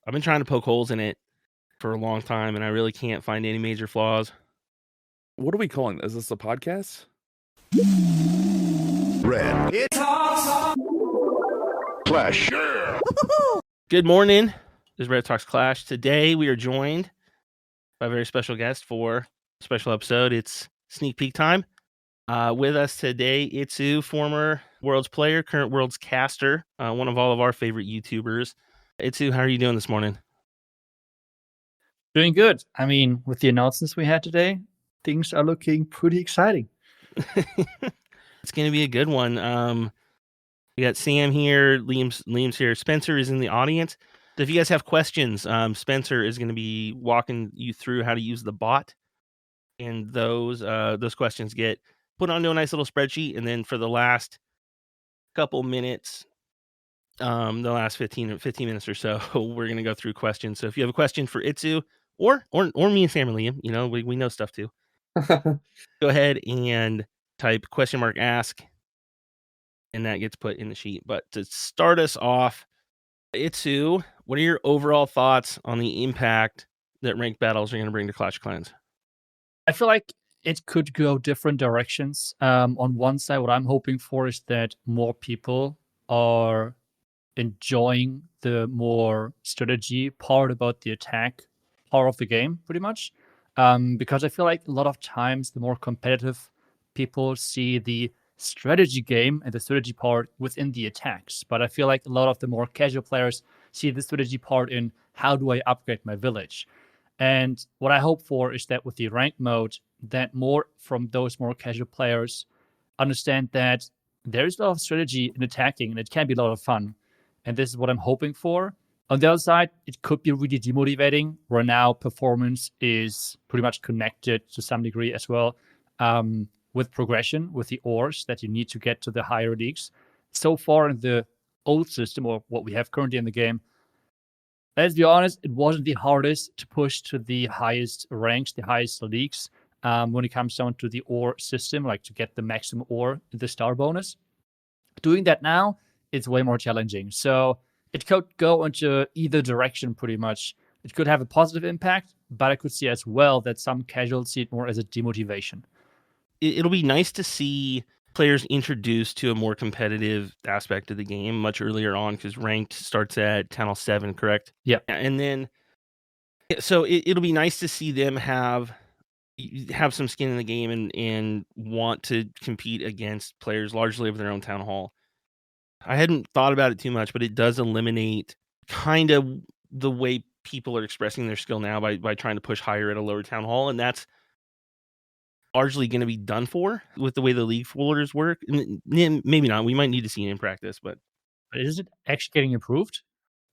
I've been trying to poke holes in it for a long time, and I really can't find any major flaws. What are we calling this? Is this a podcast? Red. Clash. Good morning. This is Red Talks Clash. Today we are joined by a very special guest for a special episode. It's sneak peek time. With us today, Itzu, former Worlds player, current Worlds caster, one of all of our favorite YouTubers. Itzu, how are you doing this morning? Doing good. I mean, with the announcements we had today, things are looking pretty exciting. It's going to be a good one. We got Sam here, Liam's here. Spencer is in the audience. So if you guys have questions, Spencer is going to be walking you through how to use the bot, and those questions get put onto a nice little spreadsheet, and then for the last couple minutes, the last 15 minutes or so, we're going to go through questions. So if you have a question for Itzu or me and Sam and Liam, we know stuff too. Go ahead and type !ask, and that gets put in the sheet. But to start us off, Itzu, what are your overall thoughts on the impact that ranked battles are going to bring to Clash of Clans? I feel like it could go different directions. On one side, what I'm hoping for is that more people are enjoying the more strategy part about the attack part of the game, pretty much. Because I feel like a lot of times the more competitive people see the strategy game and the strategy part within the attacks. But I feel like a lot of the more casual players see the strategy part in how do I upgrade my village. And what I hope for is that with the ranked mode, that more from those more casual players understand that there's a lot of strategy in attacking and it can be a lot of fun. And this is what I'm hoping for. On the other side, it could be really demotivating, where now performance is pretty much connected to some degree as well with progression, with the ores that you need to get to the higher leagues. So far in the old system, or what we have currently in the game, let's be honest, it wasn't the hardest to push to the highest ranks, the highest leagues, when it comes down to the ore system, like to get the maximum ore, the star bonus. Doing that now, it's way more challenging. So it could go into either direction pretty much. It could have a positive impact, but I could see as well that some casuals see it more as a demotivation. It'll be nice to see players introduced to a more competitive aspect of the game much earlier on, because ranked starts at Channel 7, correct? Yeah. And then, so it'll be nice to see them have some skin in the game and want to compete against players largely of their own town hall. I hadn't thought about it too much, but it does eliminate kind of the way people are expressing their skill now by trying to push higher at a lower town hall, and that's largely going to be done for with the way the league folders work. Maybe not. We might need to see it in practice, but is it actually getting improved?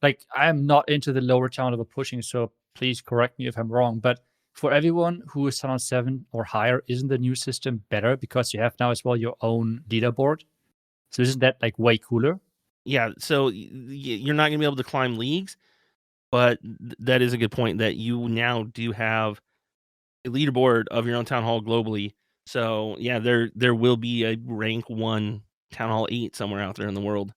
Like, I'm not into the lower town level pushing, so please correct me if I'm wrong. But for everyone who is Channel 7 or higher, isn't the new system better because you have now as well your own leaderboard? So isn't that like way cooler? yeah, so you're not going to be able to climb leagues, but that is a good point that you now do have a leaderboard of your own town hall globally. So yeah, there will be a rank 1 town hall 8 somewhere out there in the world.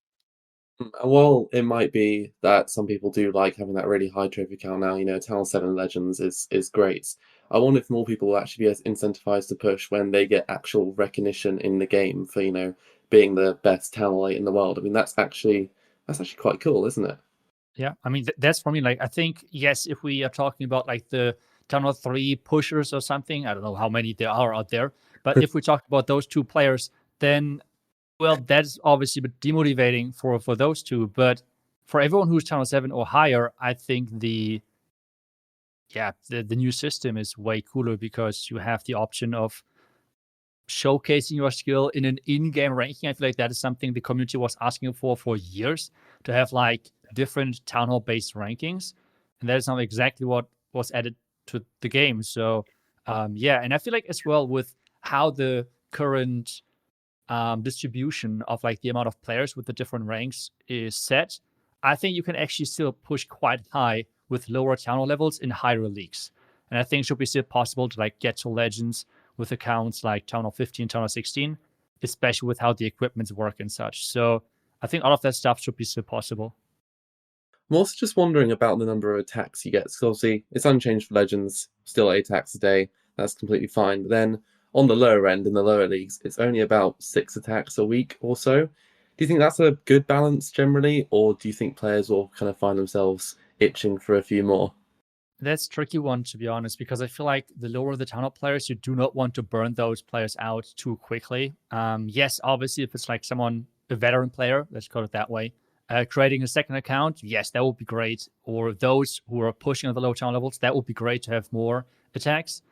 Well, it might be that some people do like having that really high trophy count now. Town 7 Legends is great. I wonder if more people will actually be as incentivized to push when they get actual recognition in the game for, being the best Town 8 in the world. I mean, that's actually quite cool, isn't it? Yeah, I mean, that's for me. Like, I think, yes, if we are talking about like the Town 3 pushers or something, I don't know how many there are out there, but if we talk about those two players, then, well, that's obviously demotivating for those two. But for everyone who's Channel 7 or higher, I think the new system is way cooler because you have the option of showcasing your skill in an in-game ranking. I feel like that is something the community was asking for years, to have like different town hall based rankings, and that is not exactly what was added to the game. So and I feel like as well with how the current distribution of like the amount of players with the different ranks is set, I think you can actually still push quite high with lower town hall levels in higher leagues. And I think it should be still possible to like get to legends with accounts like Town Hall 15, Town Hall 16, especially with how the equipments work and such. So I think all of that stuff should be still possible. I'm also just wondering about the number of attacks you get. Because obviously, it's unchanged for Legends, still 8 attacks a day. That's completely fine. But then on the lower end, in the lower leagues, it's only about 6 attacks a week or so. Do you think that's a good balance generally, or do you think players will kind of find themselves itching for a few more? That's a tricky one, to be honest, because I feel like the lower the town hall players, you do not want to burn those players out too quickly. Yes, obviously, if it's like someone, a veteran player, let's call it that way, creating a second account, yes, that would be great. Or those who are pushing at the low town levels, that would be great to have more attacks.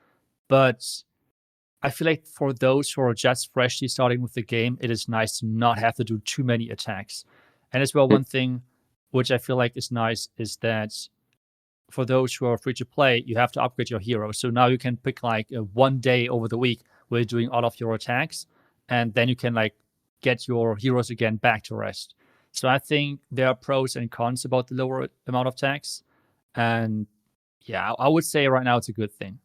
But I feel like for those who are just freshly starting with the game, it is nice to not have to do too many attacks. And as well, one thing which I feel like is nice is that for those who are free to play, you have to upgrade your hero. So now you can pick like one day over the week where you're doing all of your attacks, and then you can like get your heroes again back to rest. So I think there are pros and cons about the lower amount of attacks, and yeah, I would say right now it's a good thing.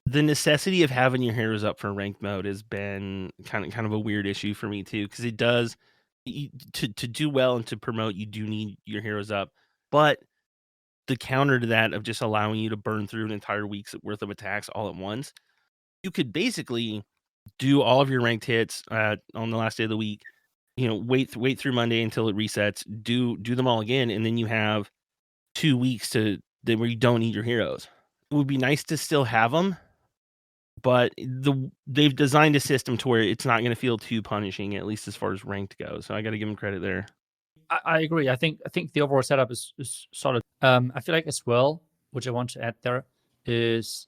The necessity of having your heroes up for ranked mode has been kind of a weird issue for me too, because it does to do well and to promote, you do need your heroes up, but the counter to that of just allowing you to burn through an entire week's worth of attacks all at once, you could basically do all of your ranked hits on the last day of the week. Wait through Monday until it resets. Do them all again, and then you have 2 weeks where you don't need your heroes. It would be nice to still have them, but they've designed a system to where it's not going to feel too punishing, at least as far as ranked goes. So I got to give them credit there. I agree. I think the overall setup is solid. I feel like as well, which I want to add there is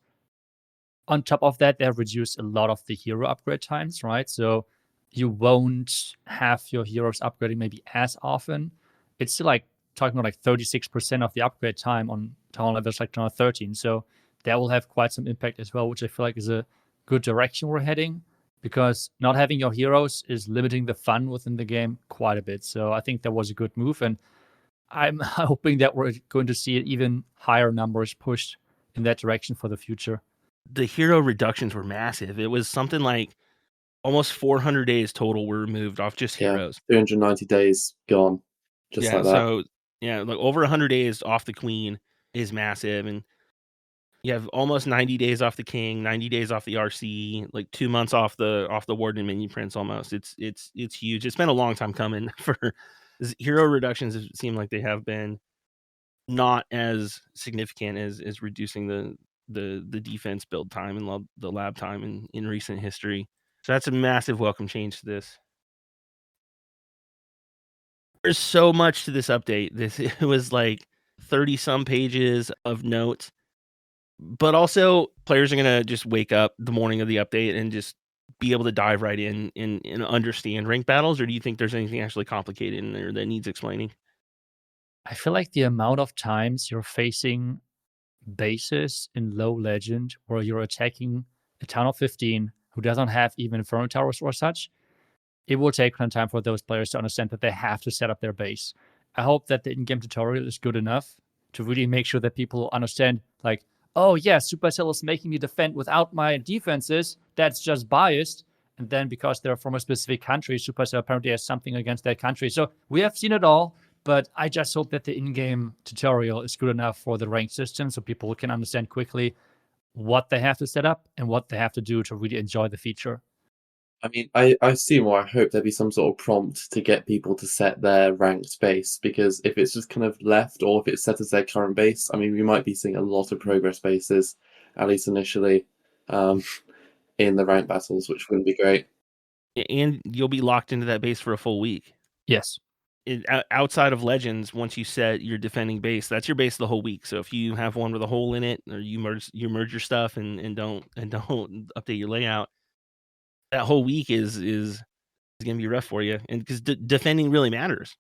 on top of that, they have reduced a lot of the hero upgrade times, right? So you won't have your heroes upgrading maybe as often. It's still like talking about like 36% of the upgrade time on town levels like 13. So that will have quite some impact as well, which I feel like is a good direction we're heading, because not having your heroes is limiting the fun within the game quite a bit. So I think that was a good move, and I'm hoping that we're going to see even higher numbers pushed in that direction for the future. The hero reductions were massive. It was something like almost 400 days total were removed off just heroes. 390 days gone, just like that. So like over 100 days off the queen is massive, and you have almost 90 days off the king, 90 days off the RC, like 2 months off the warden and minion prince almost. It's huge. It's been a long time coming for hero reductions. It seem like they have been not as significant as reducing the defense build time and the lab time in recent history. So that's a massive welcome change to this. There's so much to this update. It was like 30 some pages of notes. But also, players are gonna just wake up the morning of the update and just be able to dive right in and understand ranked battles, or do you think there's anything actually complicated in there that needs explaining? I feel like the amount of times you're facing bases in low legend where you're attacking a town of 15 who doesn't have even inferno towers or such, it will take some time for those players to understand that they have to set up their base. I hope that the in-game tutorial is good enough to really make sure that people understand, like, oh yeah, Supercell is making me defend without my defenses. That's just biased. And then because they're from a specific country, Supercell apparently has something against that country. So we have seen it all, but I just hope that the in-game tutorial is good enough for the rank system so people can understand quickly what they have to set up and what they have to do to really enjoy the feature. I mean, I see more. I hope there'd be some sort of prompt to get people to set their ranked base, because if it's just kind of left, or if it's set as their current base, I mean, we might be seeing a lot of progress bases, at least initially, in the ranked battles, which wouldn't be great. And you'll be locked into that base for a full week. Yes. Outside of Legends, once you set your defending base, that's your base the whole week. So if you have one with a hole in it, or you merge your stuff and don't update your layout, that whole week is going to be rough for you, and because defending really matters.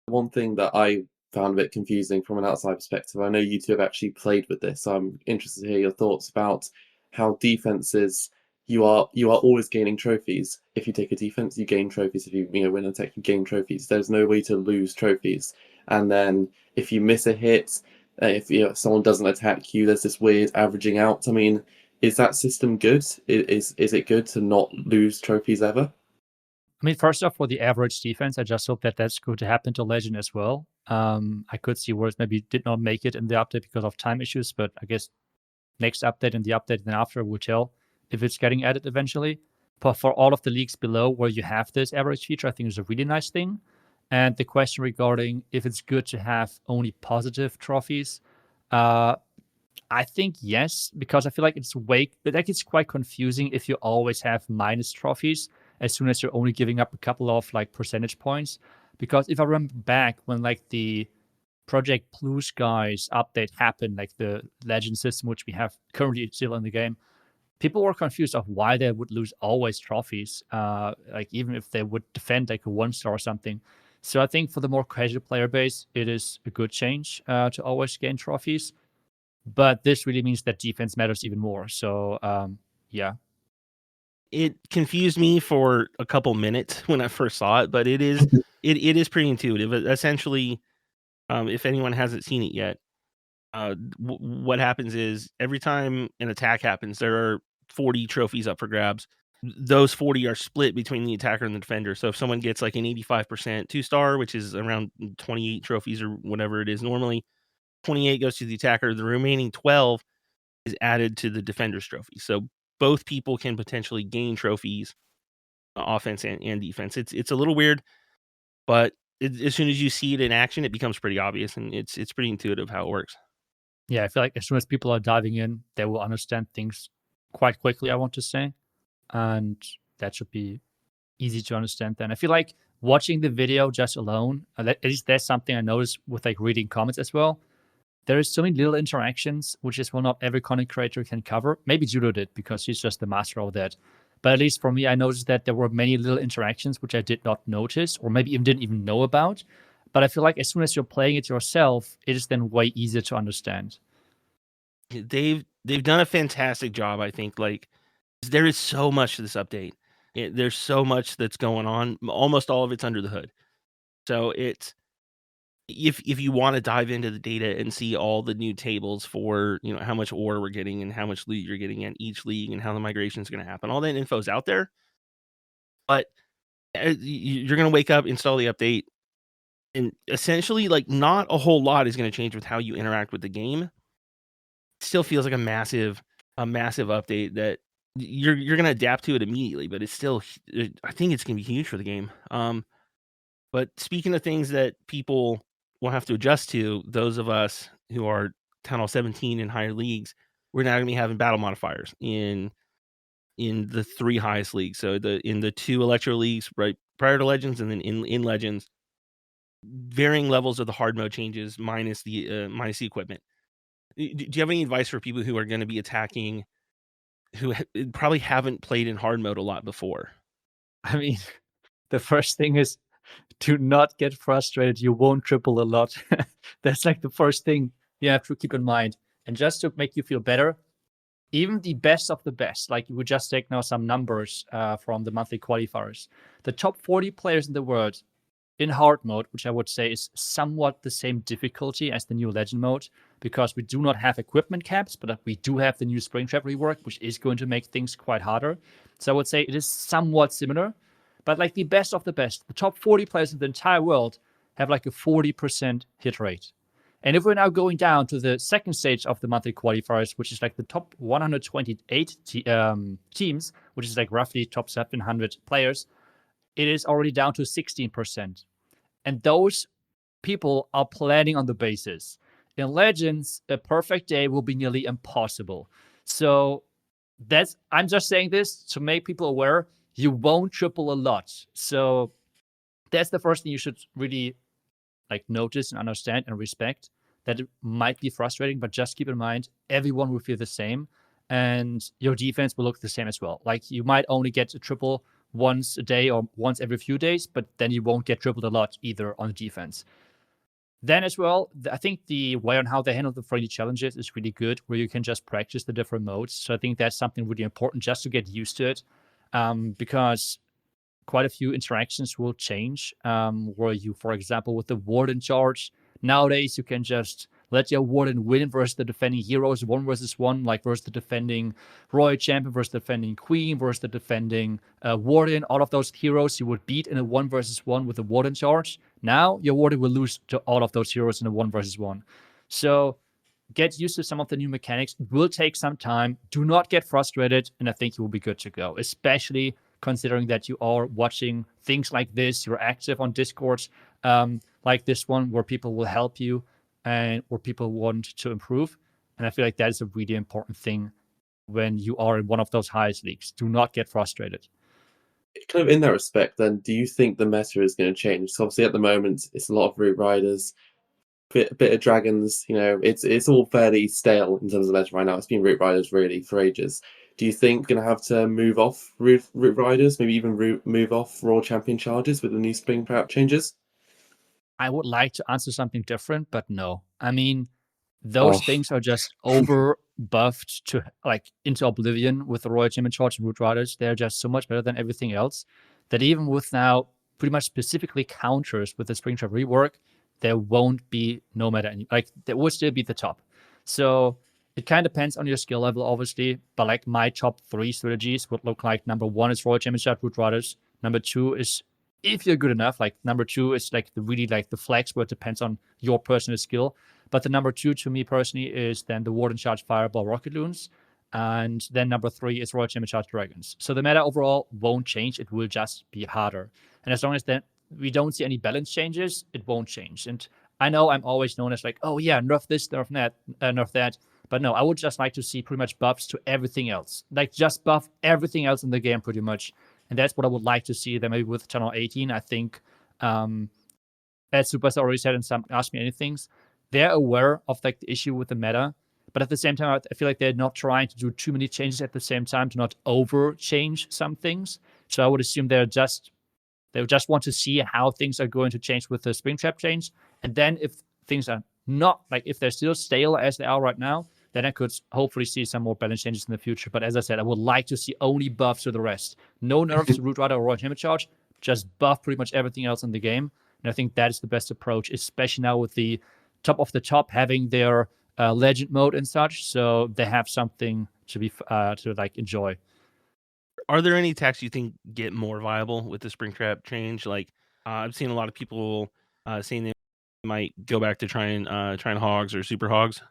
One thing that I found a bit confusing from an outside perspective, I know you two have actually played with this, so I'm interested to hear your thoughts about how defenses, you are always gaining trophies. If you take a defense, you gain trophies. If you win an attack, you gain trophies. There's no way to lose trophies. And then if you miss a hit, if someone doesn't attack you, there's this weird averaging out. I mean, is that system good? Is it good to not lose trophies ever? I mean, first off, for the average defense, I just hope that that's going to happen to Legend as well. I could see where it maybe did not make it in the update because of time issues, but I guess next update and the update then after will tell if it's getting added eventually. But for all of the leagues below where you have this average feature, I think it's a really nice thing. And the question regarding if it's good to have only positive trophies, I think yes, because I feel like it's quite confusing if you always have minus trophies as soon as you're only giving up a couple of like percentage points. Because if I remember back when like the Project Blue Skies update happened, like the legend system, which we have currently still in the game, people were confused of why they would lose always trophies, like even if they would defend like a 1-star or something. So I think for the more casual player base, it is a good change to always gain trophies. But this really means that defense matters even more. So yeah. It confused me for a couple minutes when I first saw it, but it is pretty intuitive. Essentially, if anyone hasn't seen it yet, what happens is every time an attack happens, there are 40 trophies up for grabs. Those 40 are split between the attacker and the defender. So if someone gets like an 85% 2-star, which is around 28 trophies or whatever it is normally, 28 goes to the attacker. The remaining 12 is added to the defender's trophy. So both people can potentially gain trophies, offense and defense. It's a little weird, but as soon as you see it in action, it becomes pretty obvious, and it's pretty intuitive how it works. Yeah, I feel like as soon as people are diving in, they will understand things quite quickly, I want to say. And that should be easy to understand then. I feel like watching the video just alone, at least that's something I noticed with like reading comments as well. There is so many little interactions, which is not every content creator can cover. Maybe Judo did because he's just the master of that. But at least for me, I noticed that there were many little interactions which I did not notice or maybe even didn't even know about. But I feel like as soon as you're playing it yourself, it is then way easier to understand. They've done a fantastic job, I think. Like, there is so much to this update. There's so much that's going on. Almost all of it's under the hood. So it's if you want to dive into the data and see all the new tables for how much ore we're getting and how much loot you're getting at each league and how the migration is going to happen, all that info is out there. But you're going to wake up, install the update, and essentially, like, not a whole lot is going to change with how you interact with the game. It still feels like a massive update that you're going to adapt to it immediately, but it's still, I think it's going to be huge for the game. But speaking of things that people will have to adjust to, those of us who are Town Hall 17 and higher leagues, we're now going to be having battle modifiers in the 3 highest leagues. So in the 2 Electro leagues, right prior to Legends, and then in Legends, varying levels of the hard mode changes minus the equipment. Do you have any advice for people who are going to be attacking, who probably haven't played in hard mode a lot before? I mean, the first thing is to not get frustrated. You won't triple a lot. That's like the first thing you have to keep in mind. And just to make you feel better, even the best of the best, like we just take now some numbers from the monthly qualifiers. The top 40 players in the world in hard mode, which I would say is somewhat the same difficulty as the new legend mode, because we do not have equipment caps, but we do have the new Springtrap rework, which is going to make things quite harder. So I would say it is somewhat similar, but like the best of the best, the top 40 players in the entire world have like a 40% hit rate. And if we're now going down to the second stage of the monthly qualifiers, which is like the top 128 teams, which is like roughly top 700 players, it is already down to 16%. And those people are planning on the basis. In Legends, a perfect day will be nearly impossible. So I'm just saying this to make people aware, you won't triple a lot. So that's the first thing you should really like notice and understand and respect, that it might be frustrating, but just keep in mind, everyone will feel the same and your defense will look the same as well. Like you might only get a triple once a day or once every few days, but then you won't get tripled a lot either on the defense. Then as well, I think the way on how they handle the friendly challenges is really good, where you can just practice the different modes. So I think that's something really important just to get used to it, because quite a few interactions will change, where you, for example, with the Warden charge, nowadays you can just let your Warden win versus the defending heroes 1v1, like versus the defending Royal Champion versus the defending Queen versus the defending Warden. All of those heroes you would beat in a 1v1 with the Warden charge. Now your warrior will lose to all of those heroes in a 1v1. So get used to some of the new mechanics. It will take some time. Do not get frustrated, and I think you will be good to go, especially considering that you are watching things like this. You're active on Discords like this one, where people will help you and where people want to improve. And I feel like that is a really important thing when you are in one of those highest leagues. Do not get frustrated. Kind of in that respect, then, do you think the meta is going to change? So obviously, at the moment, it's a lot of Root Riders, bit of Dragons. It's all fairly stale in terms of meta right now. It's been Root Riders really for ages. Do you think we're going to have to move off Root Riders, maybe even move off Raw Champion charges with the new Spring Trap changes? I would like to answer something different, but no. I mean, those things are just over buffed to into oblivion with the Royal Champion Charge and Root Riders. They're just so much better than everything else that even with now pretty much specifically counters with the Springtrap rework, there won't be no matter there will still be the top. So it kind of depends on your skill level, obviously. But my top 3 strategies would look like: number 1 is Royal Champion Charge Root Riders. Number 2 is, if you're good enough, number 2 is the flex, where it depends on your personal skill. But the number 2 to me personally is then the Warden Charge Fireball Rocket Loons. And then number 3 is Royal Champion Charge Dragons. So the meta overall won't change. It will just be harder. And as long as then we don't see any balance changes, it won't change. And I know I'm always known as oh yeah, nerf this, nerf that, nerf that. But no, I would just like to see pretty much buffs to everything else. Just buff everything else in the game pretty much. And that's what I would like to see. Then maybe with Channel 18, I think, as Superstar already said in some Ask Me Anything, they're aware of the issue with the meta, but at the same time, I feel like they're not trying to do too many changes at the same time to not over change some things. So I would assume they just want to see how things are going to change with the Springtrap change, and then if things are not if they're still stale as they are right now, then I could hopefully see some more balance changes in the future. But as I said, I would like to see only buffs to the rest. No nerfs to Root Rider or Royal Champion Charge, just buff pretty much everything else in the game. And I think that is the best approach, especially now with the top of the top having their legend mode and such, so they have something to be to enjoy. Are there any attacks you think get more viable with the Springtrap change? I've seen a lot of people saying they might go back to trying hogs or super hogs.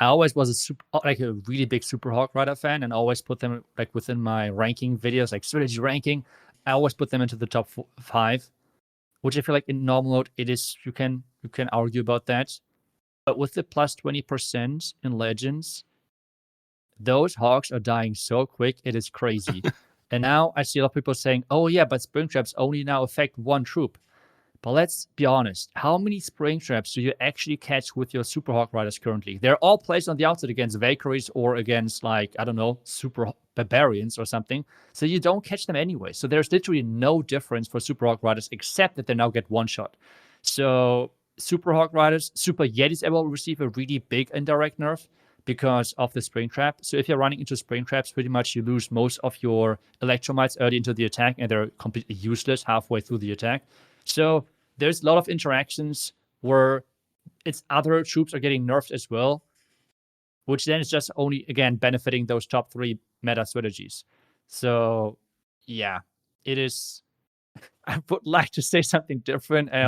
I always was a really big Super Hog Rider fan, and always put them within my ranking videos, strategy ranking. I always put them into the top 5, which I feel in normal mode it is. You can argue about that, but with the plus 20% in Legends, those hogs are dying so quick, it is crazy. And now I see a lot of people saying, "Oh yeah, but Springtraps only now affect 1 troop." But let's be honest, how many Springtraps do you actually catch with your Super Hawk Riders currently? They're all placed on the outside against Valkyries or against, I don't know, Super Barbarians or something. So you don't catch them anyway. So there's literally no difference for Super Hawk Riders except that they now get 1 shot. So Super Hawk Riders, Super Yetis will receive a really big indirect nerf because of the Springtrap. So if you're running into Springtraps, pretty much you lose most of your Electromites early into the attack, and they're completely useless halfway through the attack. So there's a lot of interactions where its other troops are getting nerfed as well, which then is just only, again, benefiting those top 3 meta strategies. So, yeah, it is. I would like to say something different. I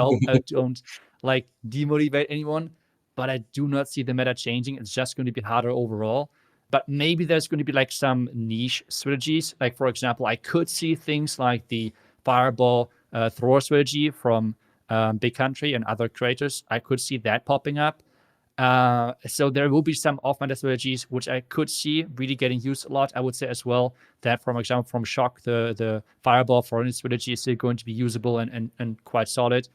don't demotivate anyone, but I do not see the meta changing. It's just going to be harder overall. But maybe there's going to be some niche strategies. For example, I could see things like the Fireball thrower strategy from Big Country and other creators. I could see that popping up. So there will be some off-meta strategies which I could see really getting used a lot. I would say as well that, for example, from Shock, the Fireball Foreign strategy is still going to be usable and quite solid.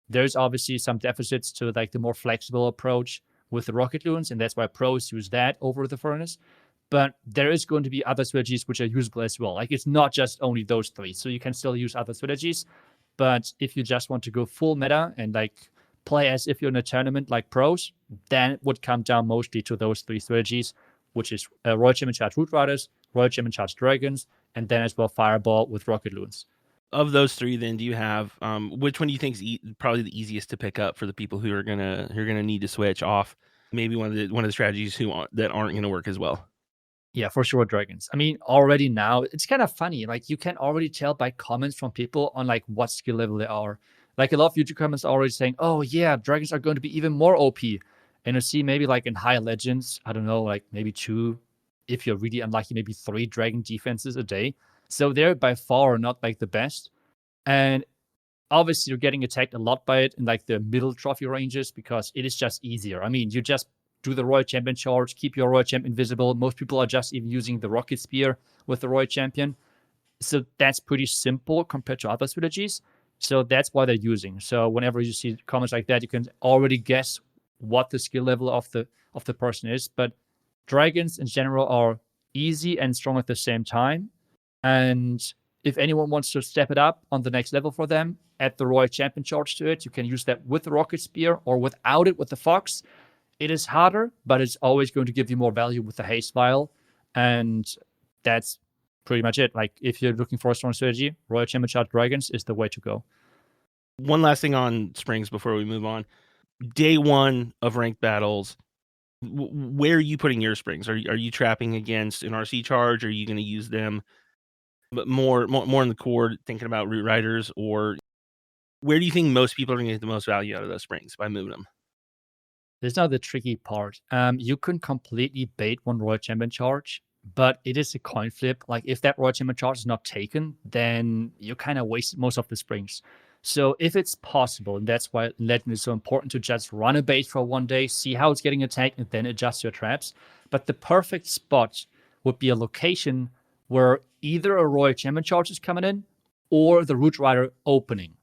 There's obviously some deficits to the more flexible approach with the Rocket Loons, and that's why pros use that over the Furnace. But there is going to be other strategies which are usable as well. It's not just only those 3. So you can still use other strategies. But if you just want to go full meta and play as if you're in a tournament like pros, then it would come down mostly to those 3 strategies, which is Royal Champion Charge Root Riders, Royal Champion Charge Dragons, and then as well Fireball with Rocket Loons. Of those 3, then, do you have which one do you think is probably the easiest to pick up for the people who are gonna need to switch off? Maybe one of the strategies that aren't gonna work as well. Yeah, for sure, Dragons. I mean, already now, it's kind of funny. You can already tell by comments from people on what skill level they are. Like a lot of YouTube comments are already saying, oh yeah, dragons are going to be even more OP. And you see maybe like in high legends, I don't know, like maybe 2, if you're really unlucky, maybe 3 dragon defenses a day. So they're by far not like the best. And obviously you're getting attacked a lot by it in like the middle trophy ranges because it is just easier. I mean, you just do the Royal Champion charge, keep your Royal Champion invisible. Most people are just even using the Rocket Spear with the Royal Champion. So that's pretty simple compared to other strategies. So that's why they're using. So whenever you see comments like that, you can already guess what the skill level of the person is. But dragons in general are easy and strong at the same time. And if anyone wants to step it up on the next level for them, add the Royal Champion charge to it. You can use that with the Rocket Spear or without it with the Fox. It is harder, but it's always going to give you more value with the Haste Vial. And that's pretty much it. Like, if you're looking for a strong strategy, Royal Champion charge dragons is the way to go. One last thing on springs before we move on. Day 1 of ranked battles, where are you putting your springs? Are you trapping against an RC charge? Are you going to use them but more in the core, thinking about root riders? Or where do you think most people are going to get the most value out of those springs by moving them? This is now the tricky part. You can completely bait one Royal Champion charge, but it is a coin flip. Like, if that Royal Champion charge is not taken, then you kind of wasted most of the springs. So if it's possible, and that's why Legend is so important, to just run a bait for one day, see how it's getting attacked, and then adjust your traps. But the perfect spot would be a location where either a Royal Champion charge is coming in or the Root Rider opening.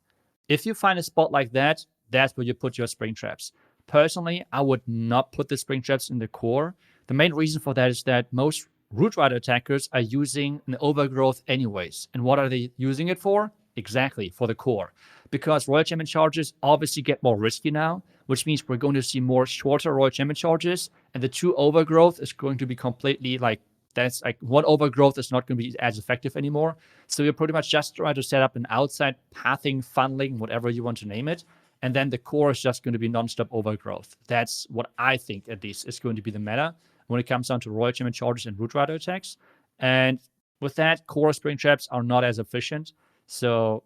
If you find a spot like that, that's where you put your spring traps. Personally, I would not put the spring traps in the core. The main reason for that is that most Root Rider attackers are using an overgrowth anyways. And what are they using it for? Exactly, for the core. Because Royal Champion charges obviously get more risky now, which means we're going to see more shorter Royal Champion charges, and the 2 overgrowth is going to be completely like, that's like, one overgrowth is not going to be as effective anymore. So you're pretty much just trying to set up an outside pathing, funneling, whatever you want to name it. And then the core is just going to be non-stop overgrowth. That's what I think, at least, is going to be the meta when it comes down to Royal Champion charges and Root Rider attacks. And with that, core spring traps are not as efficient. So,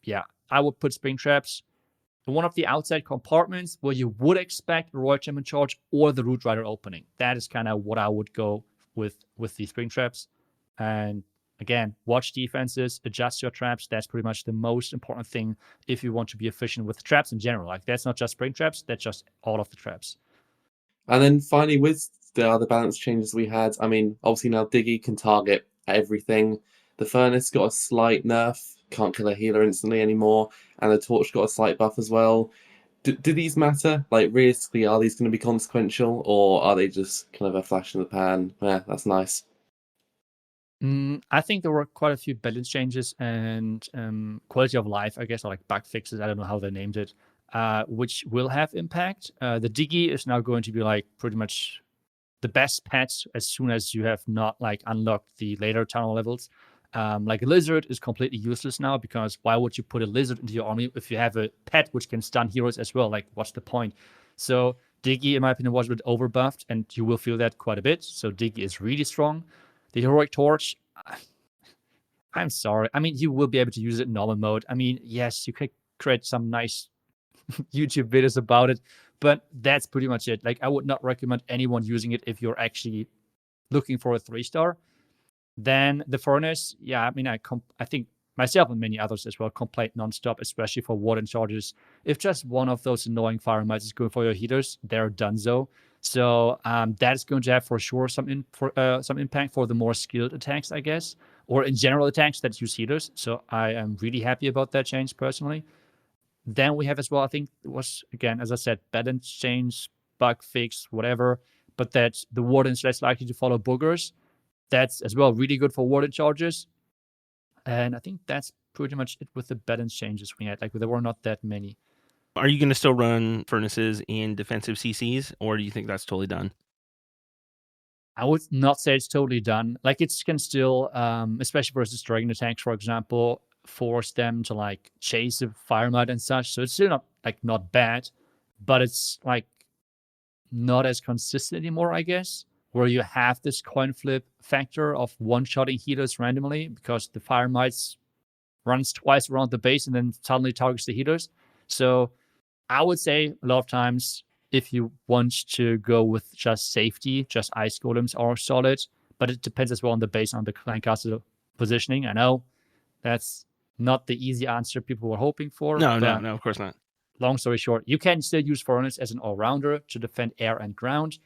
yeah, I would put spring traps in one of the outside compartments where you would expect a Royal Champion charge or the Root Rider opening. That is kind of what I would go with the spring traps. And again, watch defenses, adjust your traps. That's pretty much the most important thing if you want to be efficient with traps in general. Like, that's not just spring traps, that's just all of the traps. And then finally, with the other balance changes we had, I mean, obviously now Diggy can target everything. The Furnace got a slight nerf, can't kill a healer instantly anymore, and the Torch got a slight buff as well. Do these matter? Like, realistically, are these going to be consequential, or are they just kind of a flash in the pan? Yeah, that's nice. I think there were quite a few balance changes and quality of life, I guess, or like bug fixes. I don't know how they named it, which will have impact. The Diggy is now going to be like pretty much the best pet as soon as you have not like unlocked the later tunnel levels. Like a lizard is completely useless now, because why would you put a lizard into your army if you have a pet which can stun heroes as well? Like, what's the point? So Diggy, in my opinion, was a bit overbuffed, and you will feel that quite a bit. So Diggy is really strong. The Heroic Torch, I'm sorry. I mean, you will be able to use it in normal mode. I mean, yes, you could create some nice YouTube videos about it, but that's pretty much it. Like, I would not recommend anyone using it if you're actually looking for a 3-star. Then the Furnace, yeah, I mean, I think myself and many others as well complain nonstop, especially for warden charges. If just one of those annoying fire mites is going for your heaters, they're donezo. So that is going to have for sure some impact for the more skilled attacks, I guess, or in general attacks that use heaters. So I am really happy about that change personally. Then we have as well, I think it was, again, as I said, balance change, bug fix, whatever, but that the warden is less likely to follow boogers. That's as well really good for warden charges. And I think that's pretty much it with the balance changes we had. Like, there were not that many. Are you going to still run Furnaces in defensive CCs, or do you think that's totally done? I would not say it's totally done. Like, it can still, especially versus dragon attacks, for example, force them to like chase a fire mite and such. So it's still not bad, but it's like not as consistent anymore, I guess, where you have this coin flip factor of one-shotting healers randomly because the fire mites runs twice around the base and then suddenly targets the healers. So I would say a lot of times, if you want to go with just safety, just ice golems are solid, but it depends as well on the base on the clan castle positioning. I know that's not the easy answer people were hoping for. No, but of course not. long story short, you can still use Furnace as an all-rounder to defend air and ground.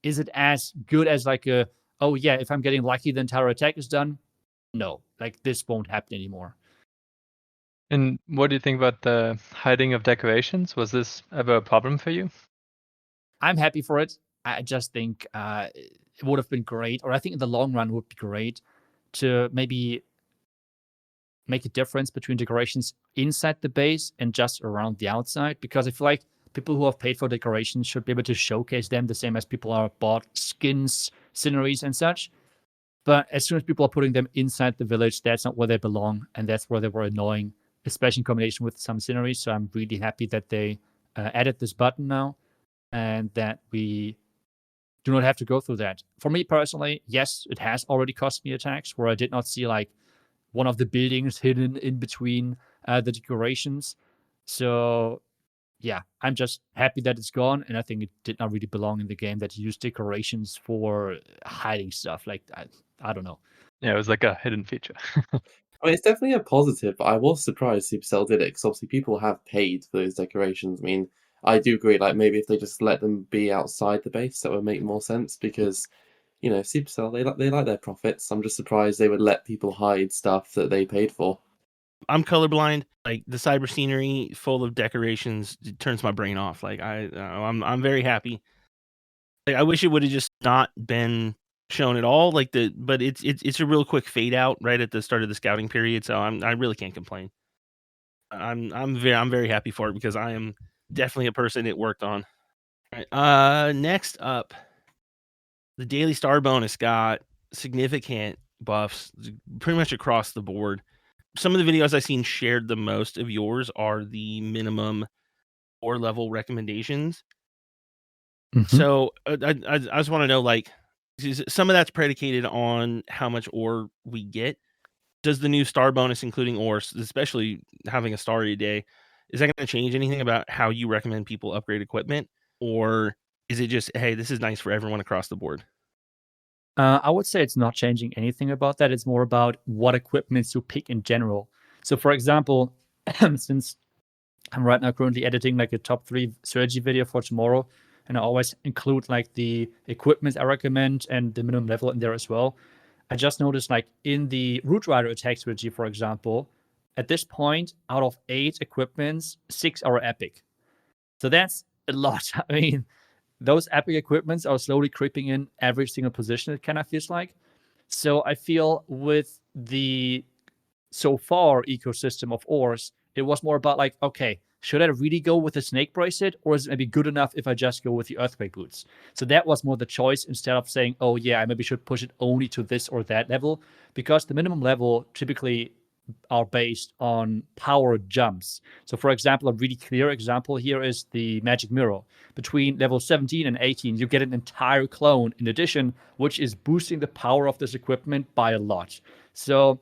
Is it as good as like a, oh yeah, if I'm getting lucky, the entire attack is done? No, like this won't happen anymore. And what do you think about the hiding of decorations? Was this ever a problem for you? I'm happy for it. I just think it would have been great, or I think in the long run would be great to maybe make a difference between decorations inside the base and just around the outside, because I feel like people who have paid for decorations should be able to showcase them the same as people are bought skins, sceneries, and such. But as soon as people are putting them inside the village, that's not where they belong, and that's where they were annoying, especially in combination with some sceneries. So I'm really happy that they added this button now, and that we do not have to go through that. For me personally, yes, it has already cost me attacks where I did not see like one of the buildings hidden in between the decorations. So yeah, I'm just happy that it's gone, and I think it did not really belong in the game that you use decorations for hiding stuff. Like I don't know. Yeah, it was like a hidden feature. I mean, it's definitely a positive, but I was surprised Supercell did it because obviously people have paid for those decorations. I mean, I do agree, like maybe if they just let them be outside the base, that would make more sense because, you know, Supercell, they like their profits. I'm just surprised they would let people hide stuff that they paid for. I'm colorblind. Like the cyber scenery full of decorations turns my brain off. Like I'm very happy. Like I wish it would have just not been shown at all. Like but it's a real quick fade out right at the start of the scouting period. So I really can't complain. I'm very happy for it because I am definitely a person it worked on. All right, next up, the daily star bonus got significant buffs pretty much across the board. Some of the videos I've seen shared the most of yours are the minimum ore level recommendations. So I just want to know, like, some of that's predicated on how much ore we get. Does the new star bonus, including ores, especially having a star a day, is that going to change anything about how you recommend people upgrade equipment? Or is it just, hey, this is nice for everyone across the board? I would say it's not changing anything about that. It's more about what equipments you pick in general. So, for example, since I'm right now currently editing like a top 3 Surgy video for tomorrow, and I always include like the equipment I recommend and the minimum level in there as well. I just noticed like in the Root Rider attack strategy, for example, at this point, out of 8 equipments, 6 are epic. So that's a lot. I mean, those epic equipments are slowly creeping in every single position, it kind of feels like. So I feel with the so far ecosystem of ores, it was more about like, okay, should I really go with the snake bracelet, or is it maybe good enough if I just go with the earthquake boots? So that was more the choice instead of saying, oh yeah, I maybe should push it only to this or that level, because the minimum level typically are based on power jumps. So for example, a really clear example here is the magic mirror. Between level 17 and 18, you get an entire clone in addition, which is boosting the power of this equipment by a lot. So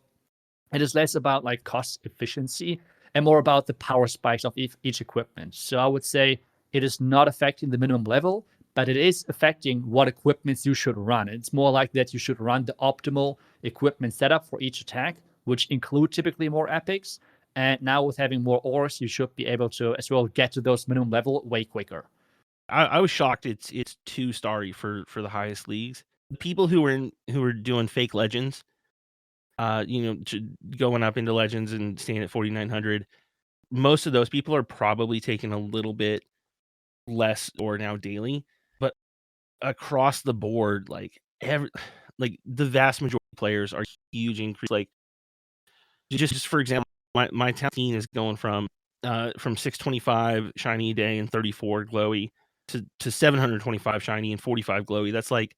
it is less about like cost efficiency and more about the power spikes of each equipment. So I would say it is not affecting the minimum level, but it is affecting what equipments you should run. It's more like that you should run the optimal equipment setup for each attack, which include typically more epics. And now with having more ores, you should be able to as well get to those minimum level way quicker. I was shocked it's 2 starry for the highest leagues. The people who were doing fake legends, going up into legends and staying at 4,900, most of those people are probably taking a little bit less or now daily, but across the board, like the vast majority of players are huge increase. Like just for example, my town team is going from 625 shiny a day and 34 glowy to 725 shiny and 45 glowy. That's like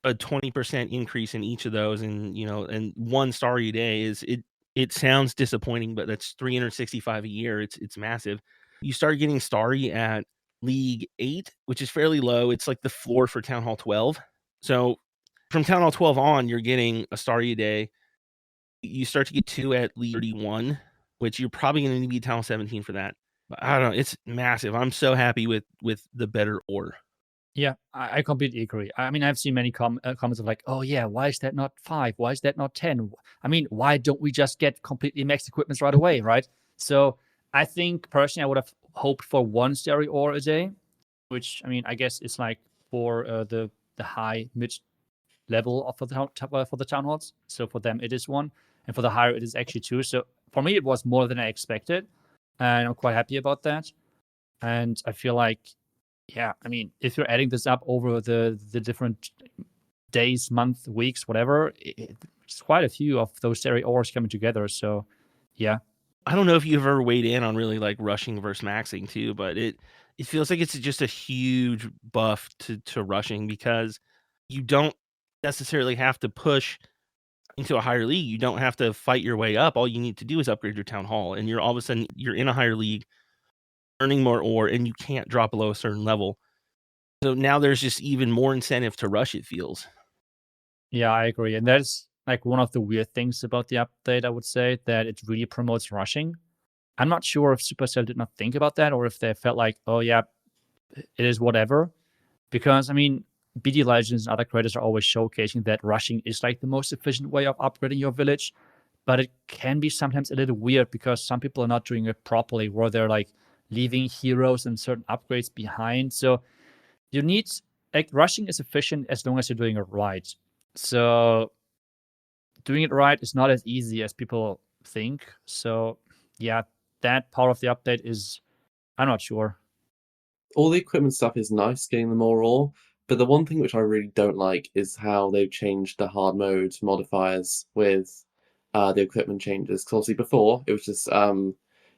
a 20% increase in each of those, and and 1 starry a day it sounds disappointing, but that's 365 a year. It's massive. You start getting starry at League 8, which is fairly low. It's like the floor for Town Hall 12. So from Town Hall 12 on, you're getting a starry a day. You start to get 2 at League 31, which you're probably going to need Town Hall 17 for that. I don't know. It's massive. I'm so happy with the better ore. Yeah, I completely agree. I mean, I've seen many comments of like, oh yeah, why is that not 5? Why is that not 10? I mean, why don't we just get completely maxed equipments right away, right? So I think personally, I would have hoped for 1 stereo ore a day, which I mean, I guess it's like for the high mid level of for the town halls. So for them, it is 1, and for the higher, it is actually 2. So for me, it was more than I expected, and I'm quite happy about that. And I feel like, yeah, I mean, if you're adding this up over the different days, months, weeks, whatever, it's quite a few of those stereo ores coming together. So, yeah. I don't know if you've ever weighed in on really like rushing versus maxing too, but it feels like it's just a huge buff to rushing because you don't necessarily have to push into a higher league. You don't have to fight your way up. All you need to do is upgrade your town hall, and you're all of a sudden you're in a higher league, earning more ore, and you can't drop below a certain level. So now there's just even more incentive to rush, it feels. Yeah, I agree. And that's like one of the weird things about the update, I would say, that it really promotes rushing. I'm not sure if Supercell did not think about that or if they felt like, oh, yeah, it is whatever. Because, I mean, BD Legends and other creators are always showcasing that rushing is like the most efficient way of upgrading your village. But it can be sometimes a little weird because some people are not doing it properly, where they're like leaving heroes and certain upgrades behind. So you need, like, rushing is efficient as long as you're doing it right. So doing it right is not as easy as people think. So yeah, that part of the update is, I'm not sure. All the equipment stuff is nice, getting the more ore, but the one thing which I really don't like is how they've changed the hard mode modifiers with the equipment changes. Because obviously before it was just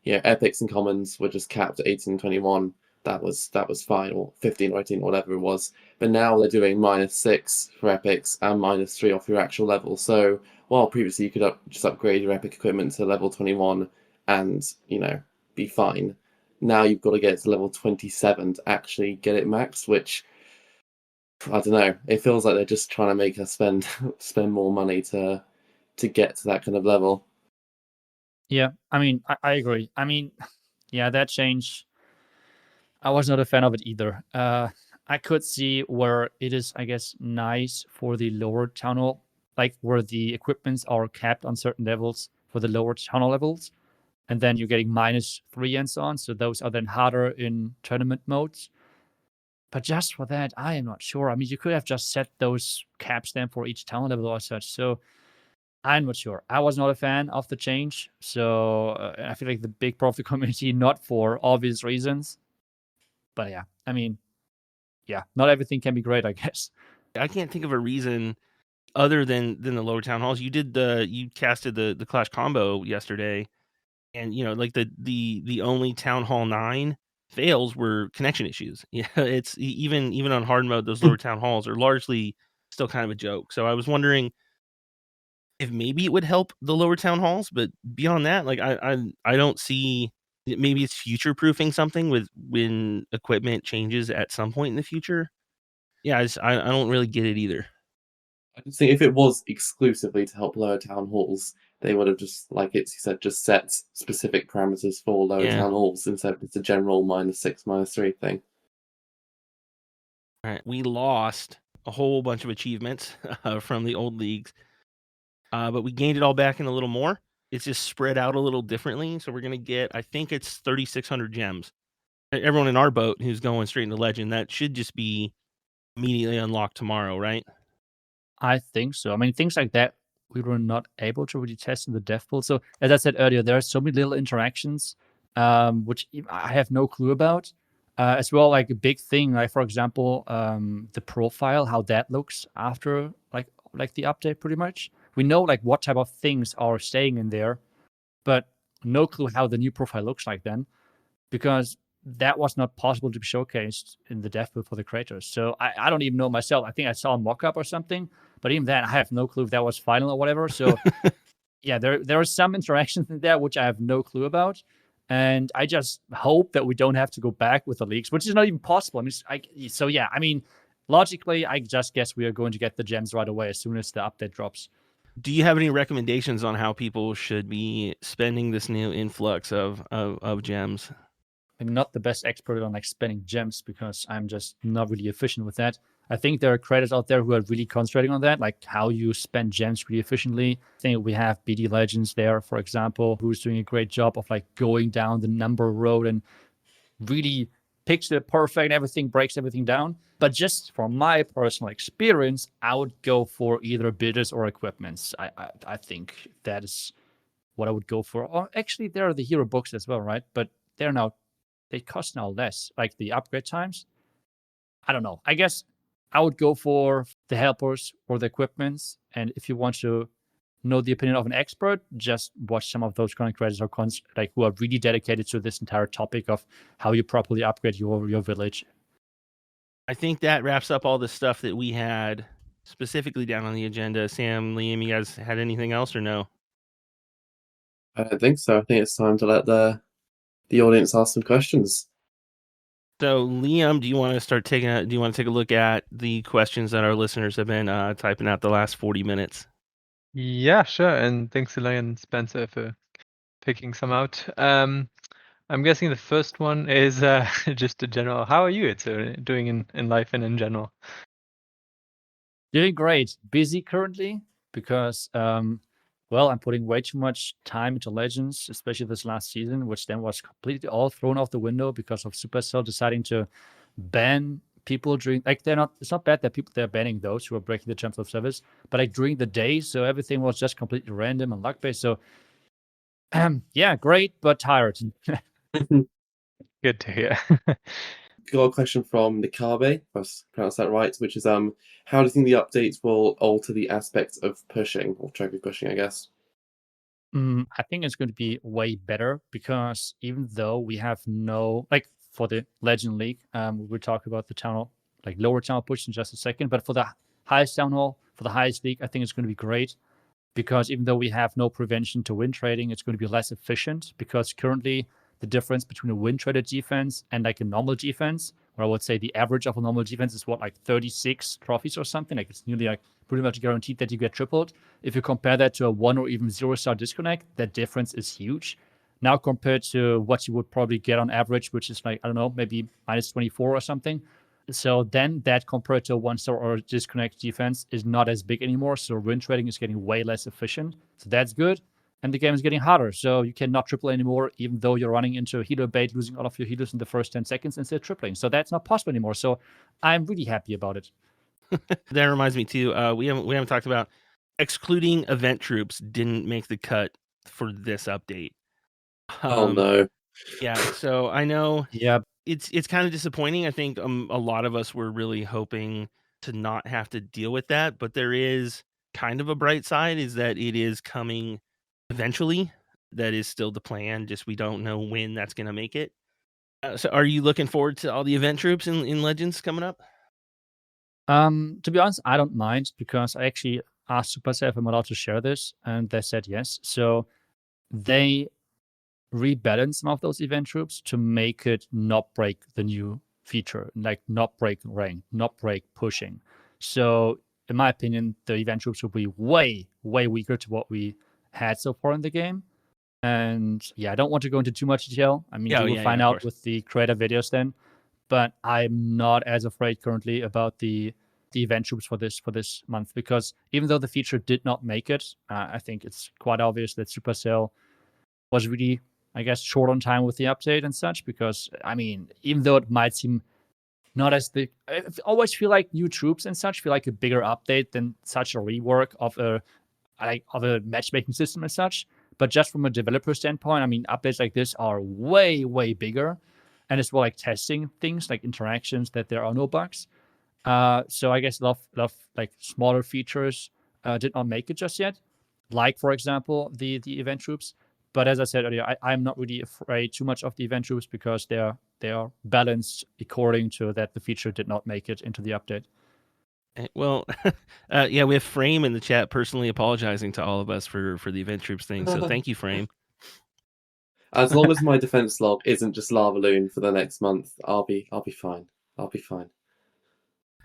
epics and commons were just capped at 18 and 21. That was fine, or 15 or 18, whatever it was. But now they're doing -6 for epics and -3 off your actual level. So while previously you could just upgrade your epic equipment to level 21 and be fine, now you've got to get to level 27 to actually get it maxed, which I don't know. It feels like they're just trying to make us spend more money to get to that kind of level. Yeah, I mean, I agree. I mean, yeah, that change, I was not a fan of it either. I could see where it is, I guess, nice for the lower town hall, like where the equipments are capped on certain levels for the lower town hall levels, and then you're getting -3 and so on. So those are then harder in tournament modes. But just for that, I am not sure. I mean, you could have just set those caps then for each town level or such. So I'm not sure. I was not a fan of the change. So I feel like the big part of the community, not for obvious reasons. But yeah, I mean, yeah, not everything can be great, I guess. I can't think of a reason other than the lower town halls. You casted the Clash combo yesterday, and like the only Town Hall 9 fails were connection issues. Yeah, it's even on hard mode, those lower town halls are largely still kind of a joke. So I was wondering if maybe it would help the lower town halls, but beyond that, like I don't see. Maybe it's future proofing something with when equipment changes at some point in the future. Yeah, I don't really get it either. I just think if it was exclusively to help lower town halls, they would have just, like Itzu said, just set specific parameters for lower Yeah. town halls instead of it's a general -6, -3 thing. All right, we lost a whole bunch of achievements from the old leagues, but we gained it all back in a little more. It's just spread out a little differently. So we're gonna get, I think it's 3,600 gems. Everyone in our boat who's going straight into Legend, that should just be immediately unlocked tomorrow, right? I think so. I mean, things like that we were not able to really test in the dev pool. So as I said earlier, there are so many little interactions, which I have no clue about. As well, like a big thing, like for example, the profile, how that looks after like the update. Pretty much, we know like what type of things are staying in there, but no clue how the new profile looks like then, because that was not possible to be showcased in the dev pool for the creators. So I don't even know myself. I think I saw a mock-up or something, but even then, I have no clue if that was final or whatever. So yeah, there are some interactions in there which I have no clue about, and I just hope that we don't have to go back with the leaks, which is not even possible. I mean, so yeah, I mean, logically, I just guess we are going to get the gems right away as soon as the update drops. Do you have any recommendations on how people should be spending this new influx of gems? not the best expert on like spending gems because I'm just not really efficient with that. I think there are creators out there who are really concentrating on that, like how you spend gems really efficiently. I think we have BD Legends there, for example, who's doing a great job of like going down the number road and really picks the perfect, everything breaks everything down. But just from my personal experience, I would go for either builders or equipments. I think that is what I would go for. Or actually, there are the hero books as well, right? But they cost now less. Like the upgrade times, I don't know. I guess I would go for the helpers or the equipments. And if you want to know the opinion of an expert, just watch some of those content creators or like who are really dedicated to this entire topic of how you properly upgrade your village. I think that wraps up all the stuff that we had specifically down on the agenda. Sam, Liam, you guys had anything else or no? I don't think so. I think it's time to let the audience ask some questions. So, Liam, do you want to take a look at the questions that our listeners have been typing out the last 40 minutes? Yeah, sure. And thanks, Eli and Spencer, for picking some out. I'm guessing the first one is just a general. How are you, Itzu, doing in life and in general? Doing great. Busy currently because, well, I'm putting way too much time into Legends, especially this last season, which then was completely all thrown out the window because of Supercell deciding to ban people during, like, it's not bad that they're banning those who are breaking the terms of service, but like during the day, so everything was just completely random and luck based. So, yeah, great, but tired. Good to hear. Got a question from Nikabe, if I pronounced that right, which is how do you think the updates will alter the aspects of pushing, or trophy pushing, I guess? I think it's going to be way better because even though we have no, like for the Legend League, we'll talk about the town hall, like lower town hall push in just a second. But for the highest town hall, for the highest league, I think it's going to be great because even though we have no prevention to win trading, it's going to be less efficient because currently the difference between a win traded defense and like a normal defense, or I would say the average of a normal defense is what, like 36 trophies or something. Like it's nearly like pretty much guaranteed that you get tripled. If you compare that to a 1 or even 0-star disconnect, that difference is huge. Now compared to what you would probably get on average, which is like, I don't know, maybe minus 24 or something. So then that compared to a 1-star or disconnect defense is not as big anymore. So win trading is getting way less efficient. So that's good. And the game is getting harder. So you cannot triple anymore, even though you're running into a healer bait, losing all of your healers in the first 10 seconds instead of tripling. So that's not possible anymore. So I'm really happy about it. That reminds me too. We haven't talked about excluding event troops didn't make the cut for this update. Oh no. Yeah, so I know Yeah. it's kind of disappointing. I think a lot of us were really hoping to not have to deal with that, but there is kind of a bright side is that it is coming eventually. That is still the plan, just we don't know when that's going to make it. So are you looking forward to all the event troops in Legends coming up? To be honest, I don't mind because I actually asked Supercell if I'm allowed to share this, and they said yes. So they rebalance some of those event troops to make it not break the new feature, like not break rank, not break pushing. So in my opinion, the event troops will be way, way weaker to what we had so far in the game. And yeah, I don't want to go into too much detail. I mean, we will find out with the creator videos then. But I'm not as afraid currently about the event troops for this month because even though the feature did not make it, I think it's quite obvious that Supercell was really, I guess, short on time with the update and such. Because I mean, even though it might seem not as the, I always feel like new troops and such feel like a bigger update than such a rework of a matchmaking system and such. But just from a developer standpoint, I mean, updates like this are way, way bigger. And it's more like testing things like interactions that there are no bugs. So I guess a lot of like smaller features did not make it just yet. Like, for example, the event troops. But as I said earlier, I'm not really afraid too much of the event troops because they are balanced according to that the feature did not make it into the update. Well, yeah, we have Frame in the chat personally apologizing to all of us for the event troops thing. So thank you, Frame. As long as my defense log isn't just Lava Loon for the next month, I'll be fine. I'll be fine.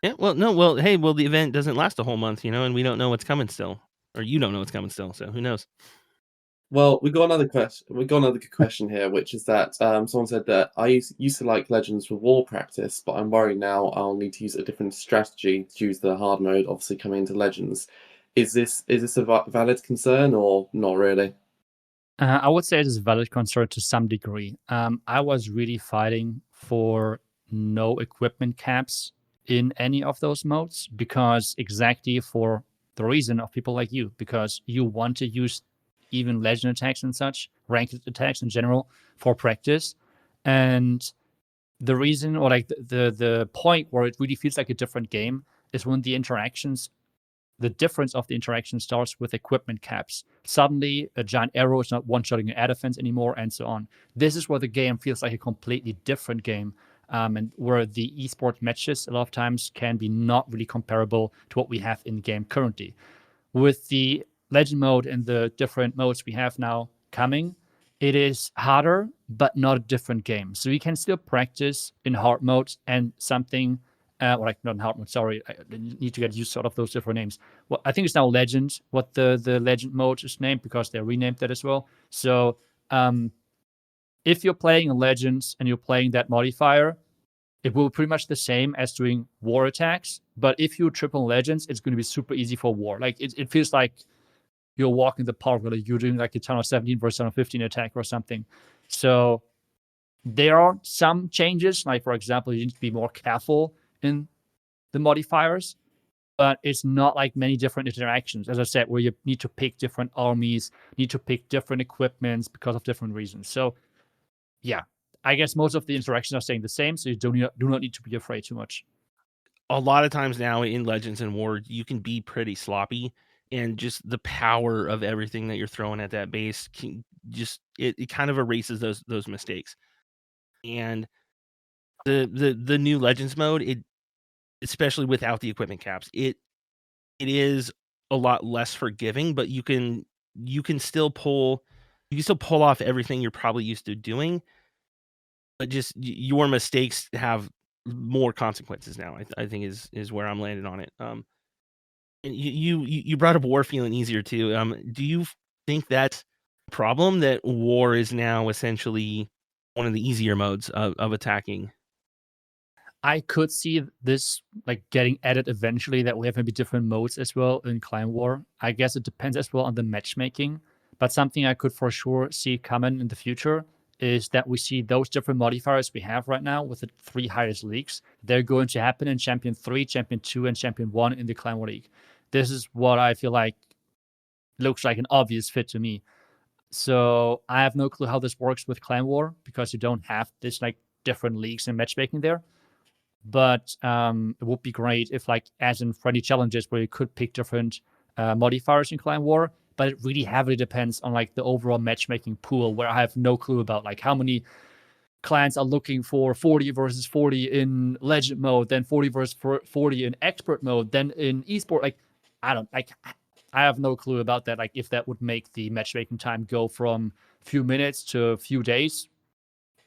Yeah, the event doesn't last a whole month, and we don't know what's coming still, or you don't know what's coming still, so who knows? Well, we got another question. We got another good question here, which is that someone said that I used to like Legends for war practice, but I'm worried now I'll need to use a different strategy to use the hard mode. Obviously, coming into Legends, is this a valid concern or not really? I would say it is a valid concern to some degree. I was really fighting for no equipment caps in any of those modes because exactly for the reason of people like you, because you want to use even legend attacks and such, ranked attacks in general for practice. And the reason or like the point where it really feels like a different game is when the difference of the interaction starts with equipment caps. Suddenly, a giant arrow is not one-shotting an air defense anymore, and so on. This is where the game feels like a completely different game, and where the esports matches a lot of times can be not really comparable to what we have in game currently. With the legend mode and the different modes we have now coming, it is harder, but not a different game. So we can still practice in hard mode and something or like not in hard mode, sorry, I need to get used to sort of those different names. Well, I think it's now Legend, what the Legend mode is named, because they renamed that as well. So if you're playing in Legends and you're playing that modifier, it will be pretty much the same as doing war attacks. But if you triple Legends, it's going to be super easy for war. Like it feels like you're walking the park, whether you're doing like a ton of 17 versus ton of 15 attack or something. So there are some changes, like for example, you need to be more careful in the modifiers, but it's not like many different interactions, as I said, where you need to pick different armies, need to pick different equipments because of different reasons. So yeah, I guess most of the interactions are staying the same, so you do not need to be afraid too much. A lot of times now in Legends and War, you can be pretty sloppy, and just the power of everything that you're throwing at that base can just it kind of erases those mistakes. And the new Legends mode, it especially without the equipment caps, it is a lot less forgiving, but you can still pull off everything you're probably used to doing, but just your mistakes have more consequences now. I think is where I'm landing on it. And you brought up war feeling easier too. Do you think that's a problem that war is now essentially one of the easier modes of attacking? I could see this like getting added eventually, that we have maybe different modes as well in Clan War. I guess it depends as well on the matchmaking, but something I could for sure see coming in the future is that we see those different modifiers we have right now with the 3 highest leagues. They're going to happen in Champion 3, Champion 2, and Champion 1 in the Clan War League. This is what I feel like looks like an obvious fit to me. So I have no clue how this works with Clan War because you don't have this like different leagues and matchmaking there. But it would be great if, like, as in friendly challenges, where you could pick different modifiers in Clan War, but it really heavily depends on like the overall matchmaking pool, where I have no clue about like how many clans are looking for 40 versus 40 in legend mode, then 40 versus 40 in expert mode, then in esport. Like, I have no clue about that. Like, if that would make the matchmaking time go from a few minutes to a few days,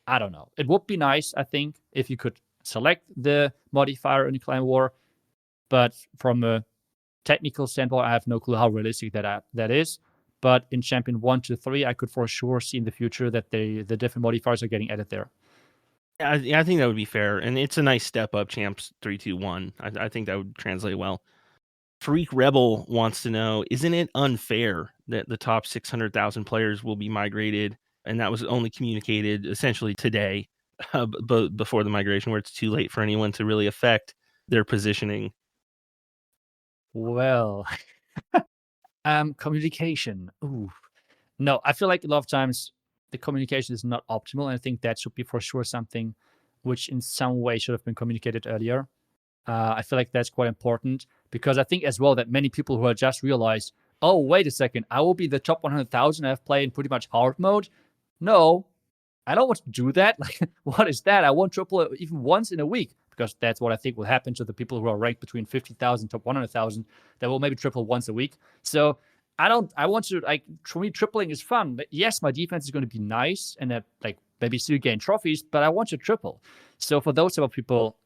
I don't know. It would be nice, I think, if you could select the modifier in Clan War, but from a technical standpoint, I have no clue how realistic that is. But in Champion 1 to 3, I could for sure see in the future that the different modifiers are getting added there. Yeah, I think that would be fair, and it's a nice step up. Champs 3, 2, 1. I think that would translate well. Freak Rebel wants to know: isn't it unfair that the top 600,000 players will be migrated, and that was only communicated essentially today, before the migration, where it's too late for anyone to really affect their positioning? Well, communication. Ooh. No, I feel like a lot of times the communication is not optimal, and I think that should be for sure something which in some way should have been communicated earlier. I feel like that's quite important because I think as well that many people who have just realized, oh, wait a second, I will be the top 100,000 I've played in pretty much hard mode. No, I don't want to do that. Like, what is that? I won't triple it even once in a week because that's what I think will happen to the people who are ranked between 50,000 top 100,000. That will maybe triple once a week. So I want to, like, for me, tripling is fun. But yes, my defense is going to be nice and like maybe still gain trophies, but I want to triple. So for those type of people,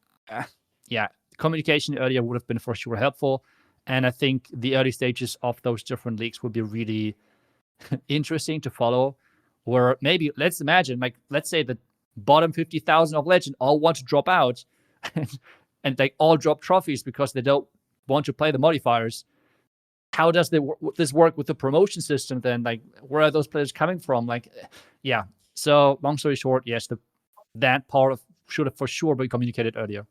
yeah, communication earlier would have been for sure helpful. And I think the early stages of those different leagues would be really interesting to follow. Where maybe let's imagine, like, let's say the bottom 50,000 of Legend all want to drop out, and they all drop trophies because they don't want to play the modifiers. How does this work with the promotion system then? Like, where are those players coming from? Like, yeah. So long story short, yes, that part of should have for sure been communicated earlier.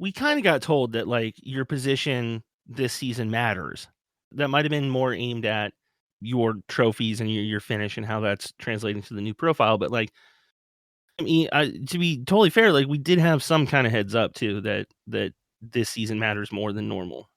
We kind of got told that like your position this season matters. That might have been more aimed at your trophies and your finish and how that's translating to the new profile. But like, I mean, to be totally fair, like we did have some kind of heads up too that this season matters more than normal.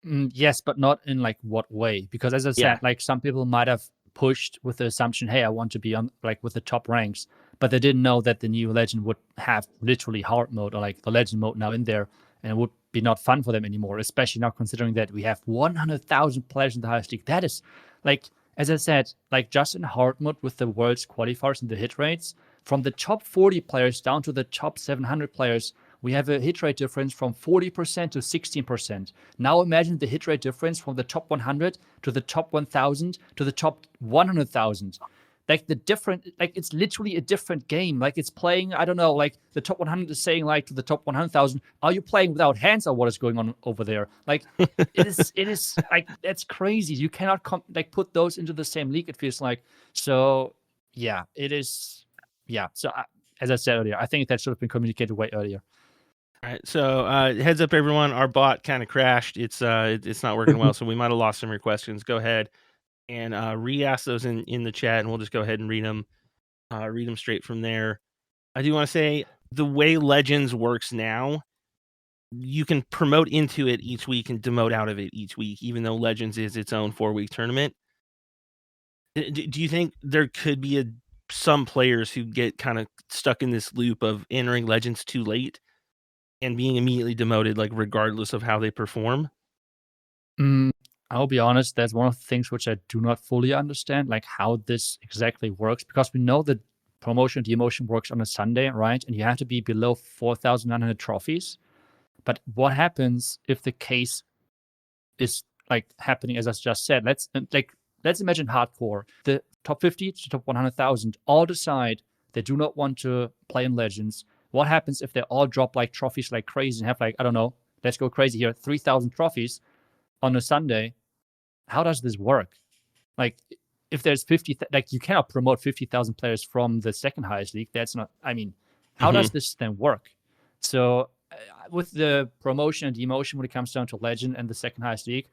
Yes, but not in like what way? Because as I said, Yeah. like some people might have pushed with the assumption, hey, I want to be on like with the top ranks, but they didn't know that the new Legend would have literally hard mode or like the Legend mode now in there, and it would be not fun for them anymore, especially now considering that we have 100,000 players in the highest league. That is like, as I said, like just in hard mode with the world's qualifiers and the hit rates, from the top 40 players down to the top 700 players, we have a hit rate difference from 40% to 16%. Now imagine the hit rate difference from the top 100 to the top 1,000 to the top 100,000. Like the different, like it's literally a different game. Like it's playing, I don't know, like the top 100 is saying like to the top 100,000, are you playing without hands or what is going on over there? Like it is like, that's crazy. You cannot like put those into the same league, it feels like. So yeah, it is. Yeah. So as I said earlier, I think that should have been communicated way earlier. All right, so heads up, everyone. Our bot kind of crashed. It's not working well, so we might have lost some of your questions. Go ahead and re-ask those in the chat, and we'll just go ahead and read them straight from there. I do want to say the way Legends works now, you can promote into it each week and demote out of it each week, even though Legends is its own 4-week tournament. Do you think there could be some players who get kind of stuck in this loop of entering Legends too late and being immediately demoted, like regardless of how they perform? I'll be honest, that's one of the things which I do not fully understand, like how this exactly works, because we know that promotion demotion works on a Sunday, right? And you have to be below 4,900 trophies. But what happens if the case is like happening as I just said? Let's imagine hardcore. The top 50 to top 100,000 all decide they do not want to play in Legends. What happens if they all drop like trophies like crazy and have like, I don't know, let's go crazy here, 3,000 trophies on a Sunday? How does this work? Like, if there's 50, like you cannot promote 50,000 players from the second highest league. That's not, I mean, how does this then work? So with the promotion and demotion, when it comes down to Legend and the second highest league,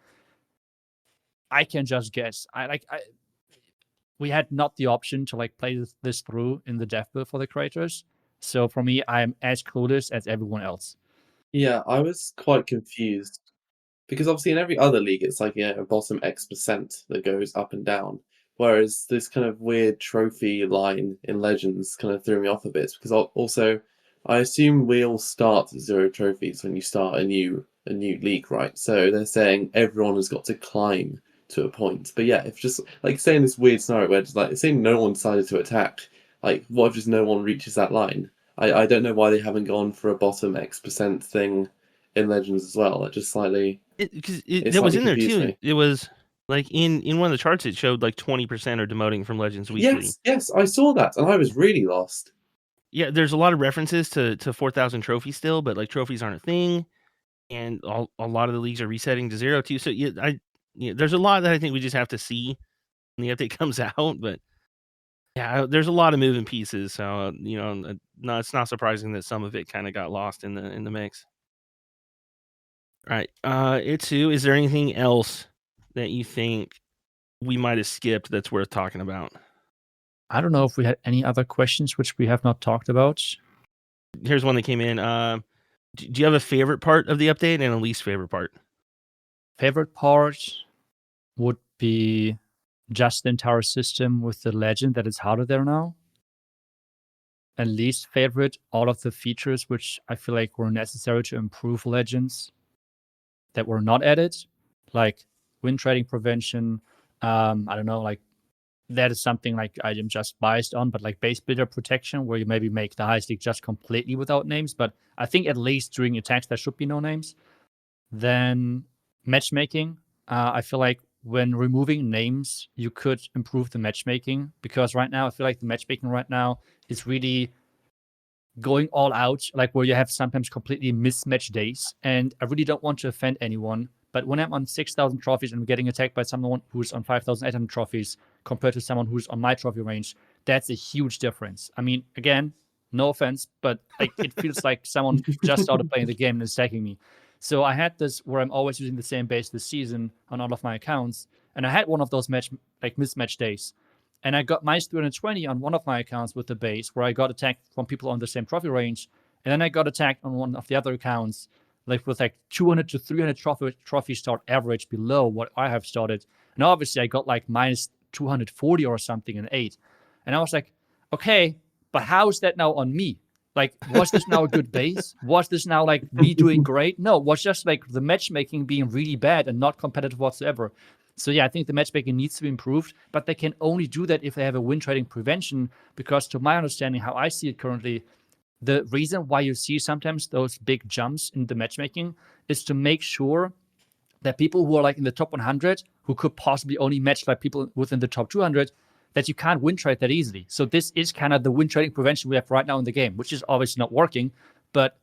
I can just guess. We had not the option to like play this through in the dev build for the creators. So for me, I'm as clueless as everyone else. Yeah, I was quite confused because obviously in every other league it's like a bottom X% that goes up and down, whereas this kind of weird trophy line in Legends kind of threw me off a bit because also I assume we all start at 0 trophies when you start a new league, right? So they're saying everyone has got to climb to a point. But yeah, if just like say in this weird scenario where just like say no one decided to attack, like what if just no one reaches that line? I don't know why they haven't gone for a bottom X% thing in Legends as well. That just slightly Because it that was slightly in there confused too. me. It was like in one of the charts. It showed like 20% are demoting from Legends weekly. Yes, I saw that, and I was really lost. Yeah, there's a lot of references to 4,000 trophies still, but like trophies aren't a thing, and a lot of the leagues are resetting to 0 too. So there's a lot that I think we just have to see when the update comes out. But yeah, there's a lot of moving pieces. So no, it's not surprising that some of it kind of got lost in the mix. All right, Itzu, is there anything else that you think we might have skipped that's worth talking about? I don't know if we had any other questions which we have not talked about. Here's one that came in. Do you have a favorite part of the update and a least favorite part? Favorite part would be just the entire system with the Legend that is harder there now. And least favorite, all of the features which I feel like were necessary to improve Legends that were not added, like win trading prevention. I don't know, like that is something like I am just biased on, but like base builder protection, where you maybe make the highest league just completely without names. But I think at least during attacks there should be no names. Then matchmaking, I feel like when removing names, you could improve the matchmaking, because right now I feel like the matchmaking right now is really going all out, like where you have sometimes completely mismatched days. And I really don't want to offend anyone, but when I'm on 6,000 trophies and I'm getting attacked by someone who's on 5,800 trophies compared to someone who's on my trophy range, that's a huge difference. I mean, again, no offense, but like it feels like someone just started playing the game and is attacking me. So I had this where I'm always using the same base this season on all of my accounts, and I had one of those mismatch days. And I got minus 320 on one of my accounts with the base, where I got attacked from people on the same trophy range. And then I got attacked on one of the other accounts, like with like 200 to 300 trophy start average below what I have started. And obviously I got like minus 240 or something in 8. And I was like, okay, but how is that now on me? Like, was this now a good base? Was this now like me doing great? No, it was just like the matchmaking being really bad and not competitive whatsoever. So yeah, I think the matchmaking needs to be improved, but they can only do that if they have a win trading prevention, because to my understanding, how I see it currently, the reason why you see sometimes those big jumps in the matchmaking is to make sure that people who are like in the top 100, who could possibly only match by people within the top 200, that you can't win trade that easily. So this is kind of the win trading prevention we have right now in the game, which is obviously not working. But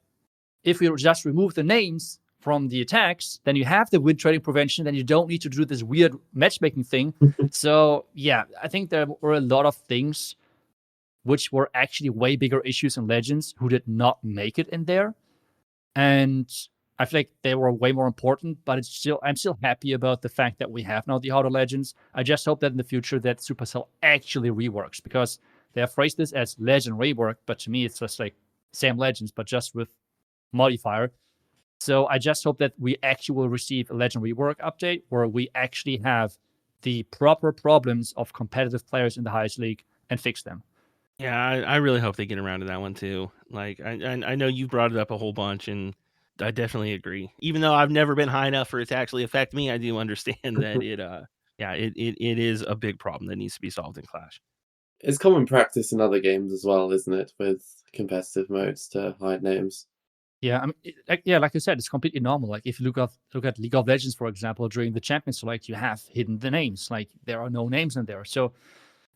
if we just remove the names from the attacks, then you have the win trading prevention, then you don't need to do this weird matchmaking thing. So yeah, I think there were a lot of things which were actually way bigger issues in Legends who did not make it in there. And I feel like they were way more important, but I'm still happy about the fact that we have now the Auto Legends. I just hope that in the future that Supercell actually reworks, because they have phrased this as Legend rework, but to me it's just like same Legends, but just with modifier. So I just hope that we actually will receive a Legend rework update where we actually have the proper problems of competitive players in the highest league and fix them. Yeah, I really hope they get around to that one too. Like, I know you brought it up a whole bunch, and I definitely agree. Even though I've never been high enough for it to actually affect me, I do understand that it is a big problem that needs to be solved in Clash. It's common practice in other games as well, isn't it, with competitive modes to hide names? Yeah, I mean, like I said, it's completely normal. Like if you look at League of Legends, for example, during the Champions Select, you have hidden the names. Like there are no names in there. So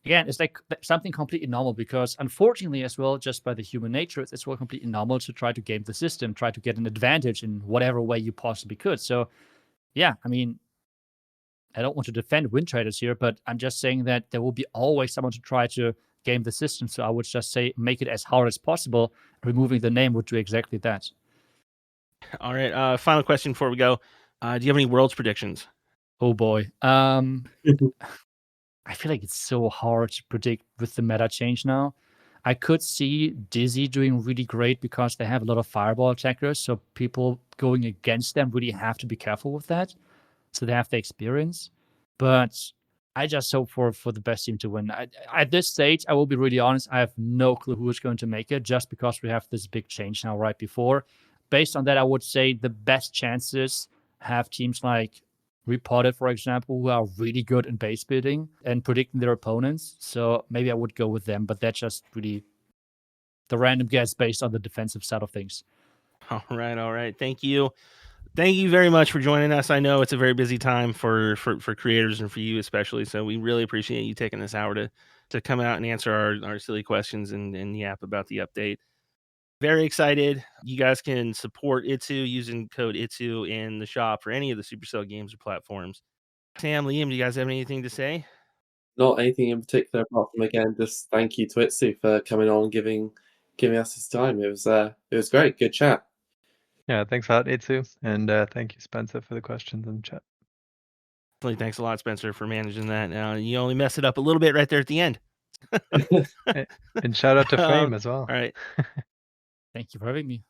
again, it's like something completely normal, because unfortunately as well, just by the human nature, it's well completely normal to try to game the system, try to get an advantage in whatever way you possibly could. So yeah, I mean, I don't want to defend win traders here, but I'm just saying that there will be always someone to try to game the system. So I would just say make it as hard as possible. Removing the name would do exactly that. All right, final question before we go. Do you have any Worlds predictions? Oh boy. I feel like it's so hard to predict with the meta change now. I could see Dizzy doing really great because they have a lot of fireball attackers, so people going against them really have to be careful with that. So they have the experience. But I just hope for the best team to win. At this stage, I will be really honest, I have no clue who is going to make it, just because we have this big change now right before. Based on that, I would say the best chances have teams like Reported, for example, who are really good in base building and predicting their opponents. So maybe I would go with them, but that's just really the random guess based on the defensive side of things. All right. Thank you very much for joining us. I know it's a very busy time for creators and for you especially. So we really appreciate you taking this hour to come out and answer our silly questions and yap about the update. Very excited. You guys can support Itzu using code Itzu in the shop for any of the Supercell games or platforms. Sam, Liam, do you guys have anything to say? Not anything in particular apart from, again, just thank you to Itzu for coming on, giving us his time. It was great. Good chat. Yeah, thanks a lot, Itzu, and thank you, Spencer, for the questions in the chat. Thanks a lot, Spencer, for managing that. You only messed it up a little bit right there at the end. And shout out to Fame as well. All right. Thank you for having me.